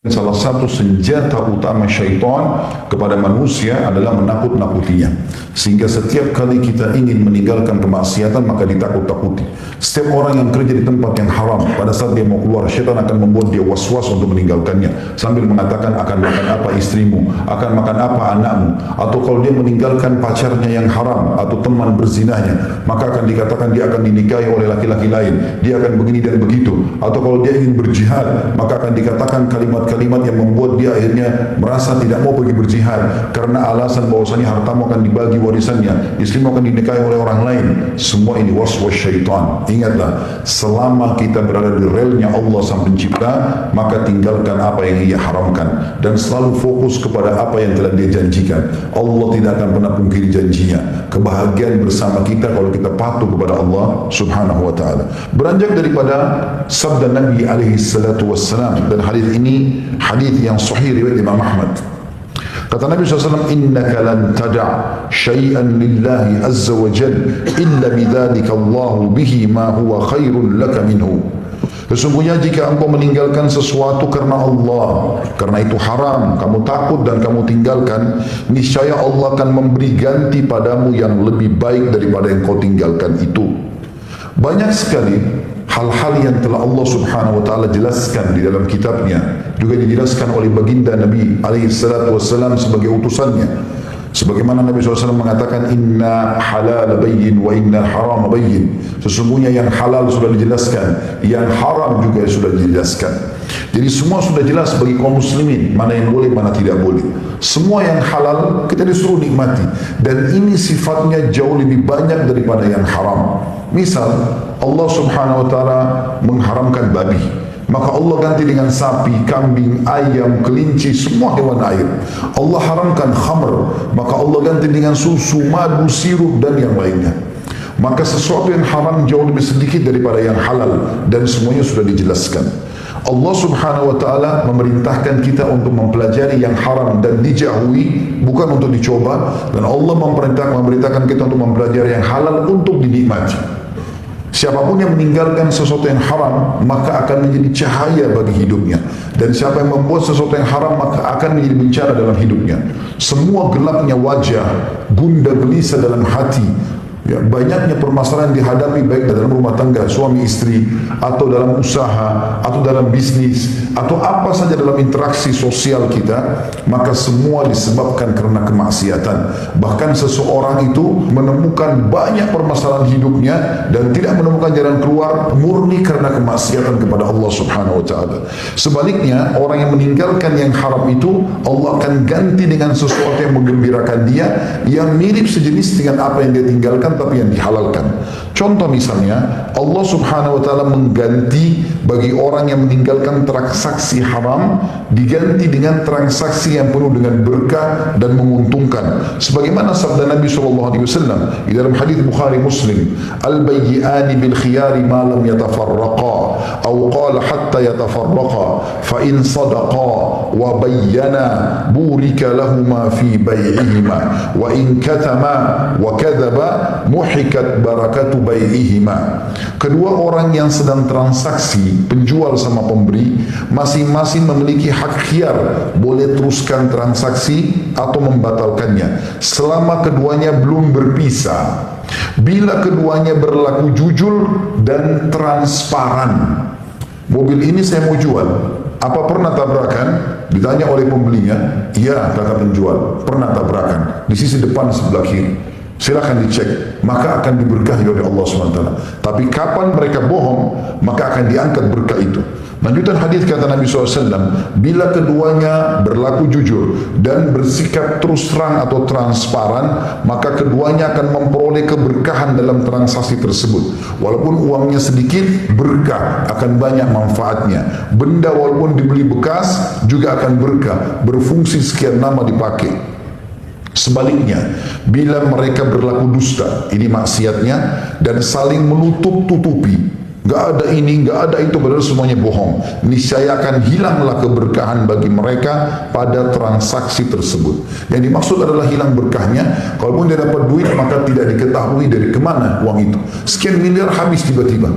Salah satu senjata utama syaitan kepada manusia adalah menakut-nakutinya. Sehingga setiap kali kita ingin meninggalkan kemaksiatan, maka ditakut-takuti. Setiap orang yang kerja di tempat yang haram, pada saat dia mau keluar, syaitan akan membuat dia was-was untuk meninggalkannya. Sambil mengatakan akan makan apa istrimu, akan makan apa anakmu. Atau kalau dia meninggalkan pacarnya yang haram, atau teman berzinahnya, maka akan dikatakan dia akan dinikahi oleh laki-laki lain. Dia akan begini dan begitu. Atau kalau dia ingin berjihad, maka akan dikatakan kalimat-kalimat yang membuat dia akhirnya merasa tidak mau pergi berjihad karena alasan bahwasanya hartamu akan dibagi warisannya, istrimu akan dinikahi oleh orang lain. Semua ini was-was syaitan. Ingatlah, selama kita berada di relnya Allah Sang Pencipta, maka tinggalkan apa yang ia haramkan dan selalu fokus kepada apa yang telah dia janjikan. Allah tidak akan pernah pungkiri janjinya. Kebahagiaan bersama kita kalau kita patuh kepada Allah Subhanahu wa taala. Beranjak daripada sabda Nabi alaihi salatu wassalam, dan hadis ini hadis yang sahih riwayat Imam Ahmad. Kata Nabi SAW, innaka lan tada' syai'an lillahi azza wa jal illa bidhalika Allahu bihi ma huwa khairun laka minhu. Sesungguhnya jika engkau meninggalkan sesuatu karena Allah, karena itu haram, kamu takut dan kamu tinggalkan, niscaya Allah akan memberi ganti padamu yang lebih baik daripada yang kau tinggalkan itu. Banyak sekali hal-hal yang telah Allah Subhanahu wa taala jelaskan di dalam kitabnya, juga dijelaskan oleh baginda Nabi alaihi salatu wassalam sebagai utusannya. Sebagaimana Nabi SAW mengatakan, inna halal bayyin wa inna haram bayyin. Sesungguhnya yang halal sudah dijelaskan, yang haram juga sudah dijelaskan. Jadi semua sudah jelas bagi kaum muslimin, mana yang boleh, mana tidak boleh. Semua yang halal kita disuruh nikmati, dan ini sifatnya jauh lebih banyak daripada yang haram. Misal Allah Subhanahu wa taala mengharamkan babi, maka Allah ganti dengan sapi, kambing, ayam, kelinci, semua hewan air. Allah haramkan khamr, maka Allah ganti dengan susu, madu, sirup dan yang lainnya. Maka sesuatu yang haram jauh lebih sedikit daripada yang halal, dan semuanya sudah dijelaskan. Allah Subhanahu wa taala memerintahkan kita untuk mempelajari yang haram dan dijauhi, bukan untuk dicoba, dan Allah memerintahkan kita untuk mempelajari yang halal untuk dinikmati. Siapapun yang meninggalkan sesuatu yang haram, maka akan menjadi cahaya bagi hidupnya. Dan siapa yang membuat sesuatu yang haram, maka akan menjadi bencana dalam hidupnya. Semua gelapnya wajah, gundah gelisah dalam hati, ya, banyaknya permasalahan dihadapi baik dalam rumah tangga, suami istri, atau dalam usaha, atau dalam bisnis, atau apa saja dalam interaksi sosial kita, maka semua disebabkan karena kemaksiatan. Bahkan seseorang itu menemukan banyak permasalahan hidupnya dan tidak menemukan jalan keluar murni karena kemaksiatan kepada Allah Subhanahu wa taala. Sebaliknya, orang yang meninggalkan yang haram itu, Allah akan ganti dengan sesuatu yang menggembirakan dia, yang mirip sejenis dengan apa yang dia tinggalkan tapi yang dihalalkan. Contoh misalnya, Allah Subhanahu wa taala mengganti bagi orang yang meninggalkan transaksi haram, diganti dengan transaksi yang penuh dengan berkah dan menguntungkan. Sebagaimana sabda Nabi SAW di dalam hadis Bukhari Muslim, al-bayyi'ani bil khiyari ma lam yatafarraqa, atau qala hatta yatafarraqa, fa in sadaqa wa bayyana burika lahuma fi bay'ihima, wa in katama wa kadzaba muhikat barakatu bai'ihima. Kedua orang yang sedang transaksi, penjual sama pemberi, masing-masing memiliki hak khiyar, boleh teruskan transaksi atau membatalkannya selama keduanya belum berpisah. Bila keduanya berlaku jujur dan transparan. Mobil ini saya mau jual, apa pernah tabrakan? Ditanya oleh pembelinya, iya kata penjual, pernah tabrakan di sisi depan sebelah kiri. Silakan dicek, maka akan diberkahi oleh Allah SWT. Tapi kapan mereka bohong, maka akan diangkat berkah itu. Lanjutan hadis kata Nabi SAW, bila keduanya berlaku jujur dan bersikap terus terang atau transparan, maka keduanya akan memperoleh keberkahan dalam transaksi tersebut. Walaupun uangnya sedikit, berkah, akan banyak manfaatnya. Benda walaupun dibeli bekas, juga akan berkah, berfungsi sekian lama dipakai. Sebaliknya, bila mereka berlaku dusta, ini maksiatnya, dan saling menutup-tutupi, gak ada ini, gak ada itu, padahal semuanya bohong, niscaya akan hilanglah keberkahan bagi mereka pada transaksi tersebut. Yang dimaksud adalah hilang berkahnya, kalaupun dia dapat duit, maka tidak diketahui dari kemana uang itu. Sekian miliar habis tiba-tiba.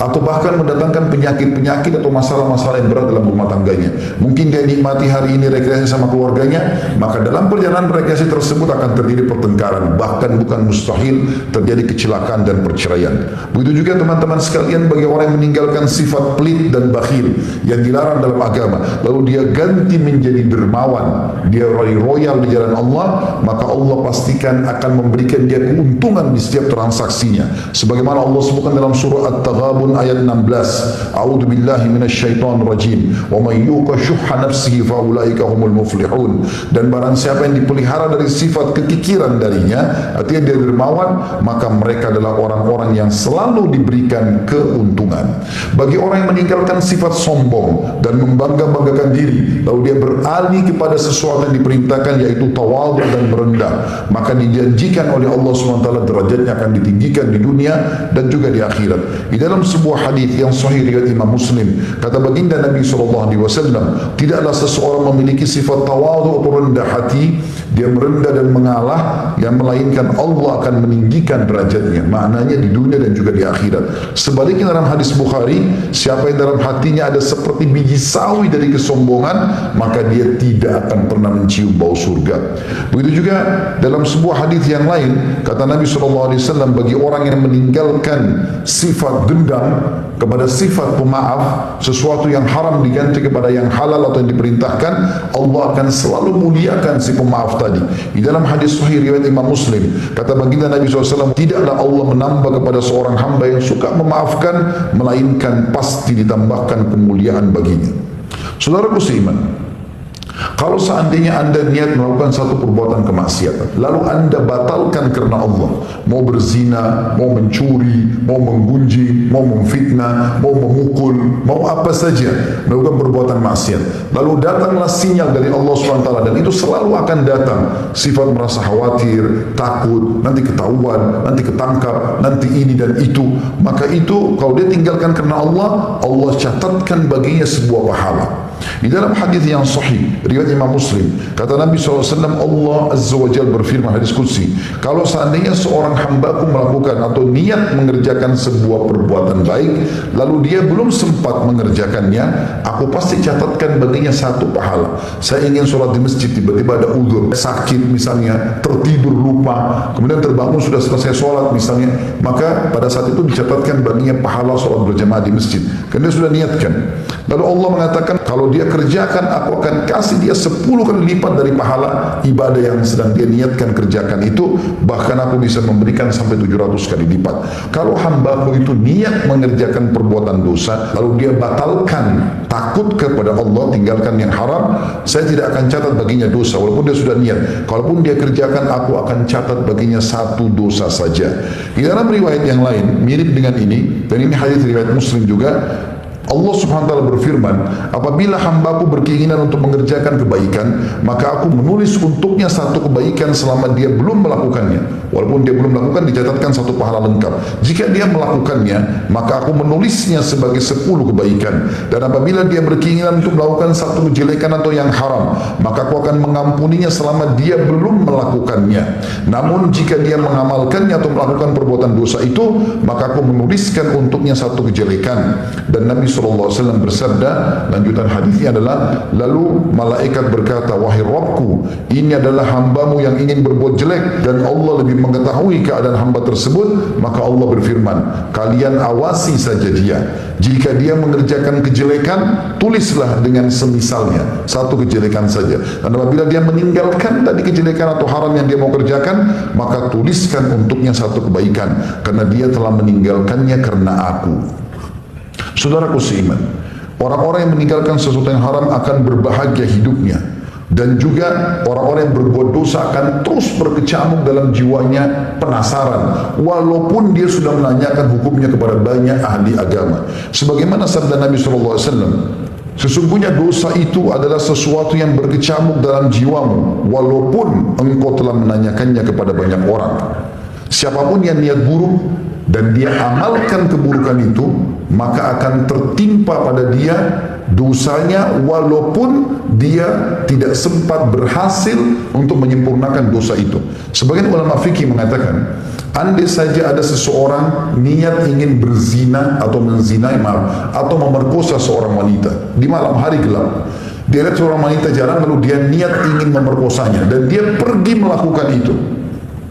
atau bahkan mendatangkan penyakit-penyakit atau masalah-masalah yang berat dalam rumah tangganya. Mungkin dia nikmati hari ini rekreasi sama keluarganya, maka dalam perjalanan rekreasi tersebut akan terjadi pertengkaran, bahkan bukan mustahil terjadi kecelakaan dan perceraian. Begitu juga teman-teman sekalian, bagi orang yang meninggalkan sifat pelit dan bakhil yang dilarang dalam agama, lalu dia ganti menjadi dermawan, dia royal di jalan Allah, maka Allah pastikan akan memberikan dia keuntungan di setiap transaksinya. Sebagaimana Allah sebutkan dalam surah At-Taghabun ayat 16, A'udzu billahi minasyaitonir rajim, wa may yuqa syuhha nafsihi fa ulaika humul muflihun. Dan barang siapa yang dipelihara dari sifat kekikiran darinya, artinya dia dermawan, maka mereka adalah orang-orang yang selalu diberikan keuntungan. Bagi orang yang meninggalkan sifat sombong dan membangga-banggakan diri, lalu dia beralih kepada sesuatu yang diperintahkan, yaitu tawadhu dan merendah, maka dijanjikan oleh Allah SWT derajatnya akan ditinggikan di dunia dan juga di akhirat. Di dalam sebuah hadis yang sahih riwayat Imam Muslim, kata baginda Nabi SAW, tidaklah seseorang memiliki sifat tawadhu atau rendah hati, dia merendah dan mengalah, yang melainkan Allah akan meninggikan derajatnya, maknanya di dunia dan juga di akhirat. Sebaliknya dalam hadis Bukhari, siapa yang dalam hatinya ada seperti biji sawi dari kesombongan, maka dia tidak akan pernah mencium bau surga. Begitu juga dalam sebuah hadis yang lain, kata Nabi SAW, bagi orang yang meninggalkan sifat dendam kepada sifat pemaaf, sesuatu yang haram diganti kepada yang halal atau yang diperintahkan, Allah akan selalu muliakan si pemaaf tadi. Di dalam hadis sahih riwayat Imam Muslim, kata baginda Nabi SAW, tidaklah Allah menambah kepada seorang hamba yang suka memaafkan, melainkan pasti ditambahkan kemuliaan baginya. Saudaraku seiman, kalau seandainya anda niat melakukan satu perbuatan kemaksiatan, lalu anda batalkan karena Allah, mau berzina, mau mencuri, mau menggunjing, mau memfitnah, mau memukul, mau apa saja, melakukan perbuatan maksiat, lalu datanglah sinyal dari Allah SWT, dan itu selalu akan datang, sifat merasa khawatir, takut, nanti ketahuan, nanti ketangkap, nanti ini dan itu, maka itu kalau dia tinggalkan karena Allah, Allah catatkan baginya sebuah pahala. Di dalam hadis yang sahih riwayat Imam Muslim, kata Nabi SAW, Allah Azza wa Jalla berfirman hadis qudsi, kalau seandainya seorang hambaku melakukan atau niat mengerjakan sebuah perbuatan baik, lalu dia belum sempat mengerjakannya, aku pasti catatkan baginya satu pahala. Saya ingin sholat di masjid, tiba-tiba ada udzur, sakit misalnya, tertidur lupa, kemudian terbangun sudah selesai sholat misalnya, maka pada saat itu dicatatkan baginya pahala sholat berjamaah di masjid, karena dia sudah niatkan. Lalu Allah mengatakan, kalau dia kerjakan, aku akan kasih dia 10 kali lipat dari pahala ibadah yang sedang dia niatkan kerjakan itu, bahkan aku bisa memberikan sampai 700 kali lipat. Kalau hambaku itu niat mengerjakan perbuatan dosa, lalu dia batalkan, takut kepada Allah, tinggalkan yang haram, saya tidak akan catat baginya dosa, walaupun dia sudah niat. Kalaupun dia kerjakan, aku akan catat baginya satu dosa saja. Di dalam riwayat yang lain, mirip dengan ini, dan ini hadis riwayat Muslim juga, Allah Subhanahu wa taala berfirman, apabila hambaku berkeinginan untuk mengerjakan kebaikan, maka aku menulis untuknya satu kebaikan selama dia belum melakukannya. Walaupun dia belum melakukan, dicatatkan satu pahala lengkap. Jika dia melakukannya, maka aku menulisnya sebagai 10 kebaikan. Dan apabila dia berkeinginan untuk melakukan satu kejelekan atau yang haram, maka aku akan mengampuninya selama dia belum melakukannya. Namun jika dia mengamalkannya atau melakukan perbuatan dosa itu, maka aku menuliskan untuknya satu kejelekan. Dan Nabi SAW bersabda, lanjutan hadisnya adalah, lalu malaikat berkata, wahai Rabbku, ini adalah hambamu yang ingin berbuat jelek, dan Allah lebih mengetahui keadaan hamba tersebut. Maka Allah berfirman, kalian awasi saja dia, jika dia mengerjakan kejelekan, tulislah dengan semisalnya, satu kejelekan saja. Dan apabila dia meninggalkan tadi kejelekan atau haram yang dia mau kerjakan, maka tuliskan untuknya satu kebaikan, karena dia telah meninggalkannya karena aku. Saudaraku seiman, orang-orang yang meninggalkan sesuatu yang haram akan berbahagia hidupnya, dan juga orang-orang yang berbuat dosa akan terus berkecamuk dalam jiwanya penasaran, walaupun dia sudah menanyakan hukumnya kepada banyak ahli agama. Sebagaimana sabda Nabi SAW, sesungguhnya dosa itu adalah sesuatu yang berkecamuk dalam jiwamu, walaupun engkau telah menanyakannya kepada banyak orang. Siapapun yang niat buruk dan dia amalkan keburukan itu, maka akan tertimpa pada dia dosanya, walaupun dia tidak sempat berhasil untuk menyempurnakan dosa itu. Sebagian ulama fikih mengatakan, Andai saja ada seseorang niat ingin berzina atau menzinai, atau memerkosa seorang wanita di malam hari gelap, dia lihat seorang wanita jalan lalu dia niat ingin memerkosanya dan dia pergi melakukan itu,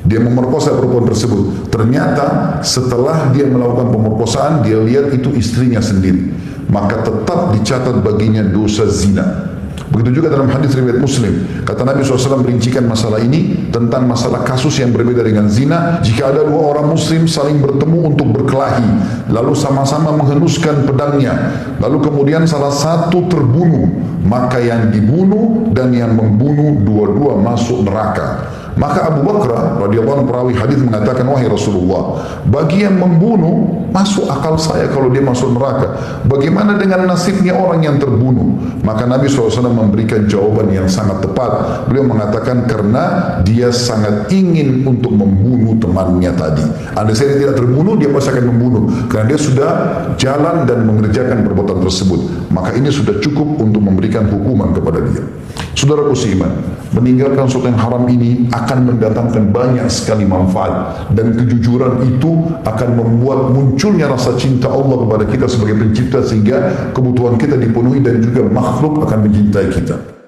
dia memerkosa perempuan tersebut. Ternyata setelah dia melakukan pemerkosaan dia lihat itu istrinya sendiri, maka tetap dicatat baginya dosa zina. Begitu juga dalam hadis riwayat Muslim, kata Nabi SAW merincikan masalah ini tentang masalah kasus yang berbeda dengan zina. Jika ada dua orang muslim saling bertemu untuk berkelahi, lalu sama-sama menghenuskan pedangnya, lalu kemudian salah satu terbunuh, maka yang dibunuh dan yang membunuh dua-dua masuk neraka. Maka Abu Bakar radhiyallahu anhu perawi hadis mengatakan, wahai Rasulullah, bagi yang membunuh masuk akal saya kalau dia masuk neraka. Bagaimana dengan nasibnya orang yang terbunuh? Maka Nabi SAW memberikan jawaban yang sangat tepat. Beliau mengatakan karena dia sangat ingin untuk membunuh temannya tadi. Andai saya tidak terbunuh, dia pasti akan membunuh karena dia sudah jalan dan mengerjakan perbuatan tersebut. Maka ini sudah cukup untuk memberikan hukuman kepada dia. Saudaraku seiman, meninggalkan sesuatu yang haram ini akan mendatangkan banyak sekali manfaat, dan kejujuran itu akan membuat munculnya rasa cinta Allah kepada kita sebagai pencipta sehingga kebutuhan kita dipenuhi dan juga makhluk akan mencintai kita.